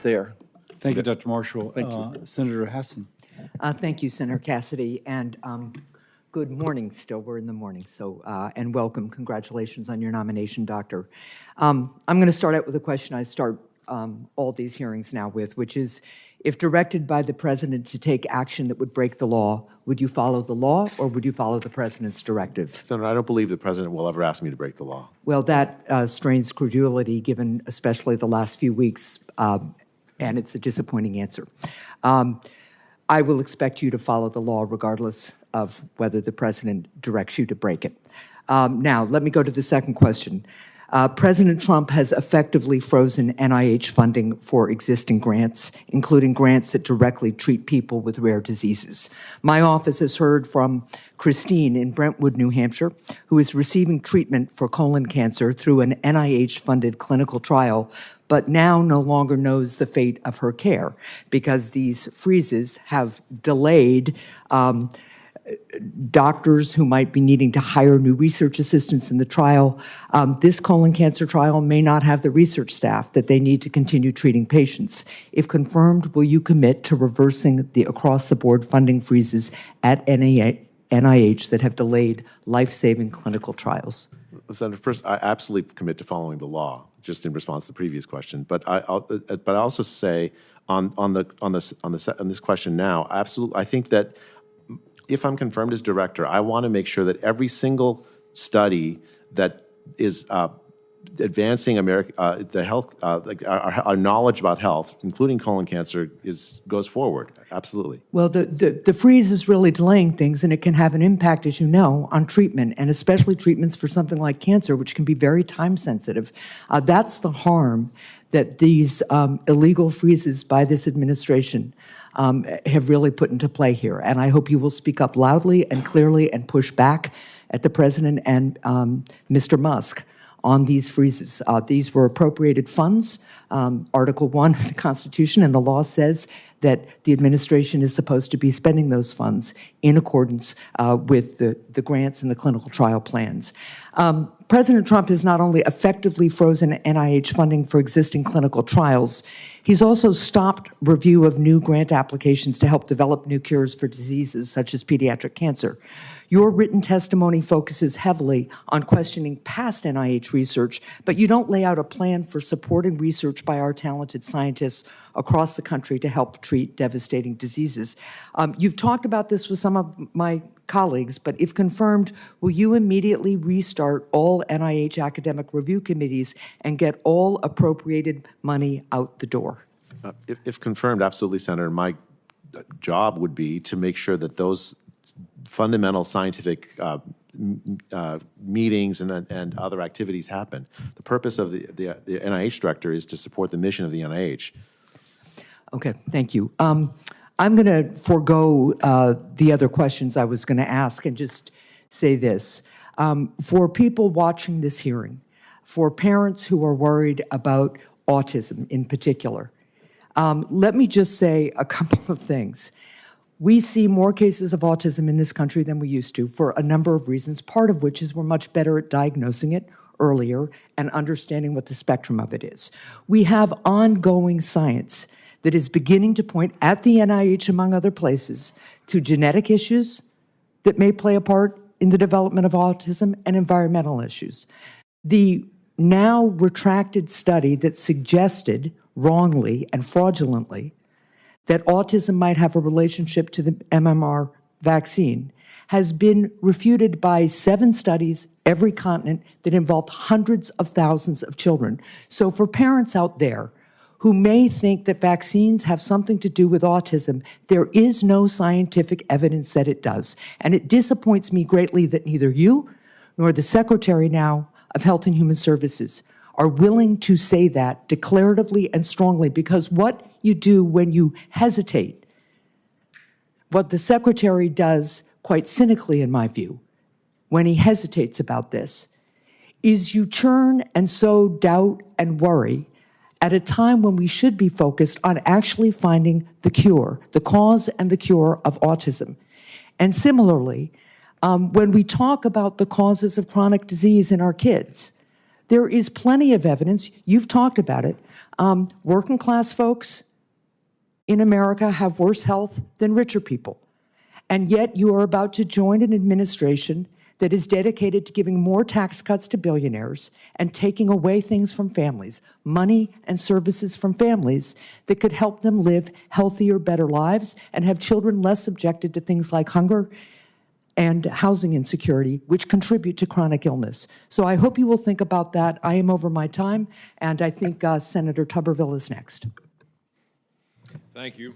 there. Thank you, Dr. Marshall. Thank you. Senator Hassan. Thank you, Senator Cassidy, and good morning still. We're in the morning, so, and welcome. Congratulations on your nomination, Doctor. I'm going to start out with a question I start all these hearings now with, which is, if directed by the President to take action that would break the law, would you follow the law or would you follow the President's directive? Senator, I don't believe the President will ever ask me to break the law. Well, that strains credulity, given especially the last few weeks, and it's a disappointing answer. I will expect you to follow the law regardless of whether the President directs you to break it. Now, let me go to the second question. President Trump has effectively frozen NIH funding for existing grants, including grants that directly treat people with rare diseases. My office has heard from Christine in Brentwood, New Hampshire, who is receiving treatment for colon cancer through an NIH-funded clinical trial, but now no longer knows the fate of her care because these freezes have delayed doctors who might be needing to hire new research assistants in the trial. This colon cancer trial may not have the research staff that they need to continue treating patients. If confirmed, will you commit to reversing the across-the-board funding freezes at NIH that have delayed life-saving clinical trials? Senator, first, I absolutely commit to following the law, just in response to the previous question. But I also say on this question now, absolutely, I think that if I'm confirmed as director, I want to make sure that every single study that is advancing the health, our knowledge about health, including colon cancer, goes forward. Absolutely. Well, the freeze is really delaying things, and it can have an impact, as you know, on treatment, and especially treatments for something like cancer, which can be very time sensitive. That's the harm that these illegal freezes by this administration have really put into play here. And I hope you will speak up loudly and clearly and push back at the President and Mr. Musk on these freezes. These were appropriated funds. Article 1 of the Constitution and the law says that the administration is supposed to be spending those funds in accordance with the grants and the clinical trial plans. President Trump has not only effectively frozen NIH funding for existing clinical trials, he's also stopped review of new grant applications to help develop new cures for diseases such as pediatric cancer. Your written testimony focuses heavily on questioning past NIH research, but you don't lay out a plan for supporting research by our talented scientists across the country to help treat devastating diseases. You've talked about this with some of my colleagues, but if confirmed, will you immediately restart all NIH academic review committees and get all appropriated money out the door? If confirmed, absolutely, Senator. My job would be to make sure that those fundamental scientific meetings and other activities happen. The purpose of the NIH Director is to support the mission of the NIH. Okay, thank you. I'm going to forego the other questions I was going to ask and just say this. For people watching this hearing, for parents who are worried about autism in particular, let me just say a couple of things. We see more cases of autism in this country than we used to for a number of reasons, part of which is we're much better at diagnosing it earlier and understanding what the spectrum of it is. We have ongoing science that is beginning to point at the NIH, among other places, to genetic issues that may play a part in the development of autism and environmental issues. The now retracted study that suggested wrongly and fraudulently that autism might have a relationship to the MMR vaccine has been refuted by 7 studies, every continent, that involved hundreds of thousands of children. So for parents out there who may think that vaccines have something to do with autism, there is no scientific evidence that it does. And it disappoints me greatly that neither you nor the Secretary now of Health and Human Services are willing to say that declaratively and strongly, because what you do when you hesitate, what the Secretary does quite cynically in my view, when he hesitates about this, is you churn and sow doubt and worry at a time when we should be focused on actually finding the cure, the cause and the cure of autism. And similarly, when we talk about the causes of chronic disease in our kids, there is plenty of evidence, you've talked about it, Working class folks in America have worse health than richer people. And yet you are about to join an administration that is dedicated to giving more tax cuts to billionaires and taking away things from families, money and services from families that could help them live healthier, better lives and have children less subjected to things like hunger and housing insecurity, which contribute to chronic illness. So I hope you will think about that. I am over my time, and I think Senator Tuberville is next. Thank you.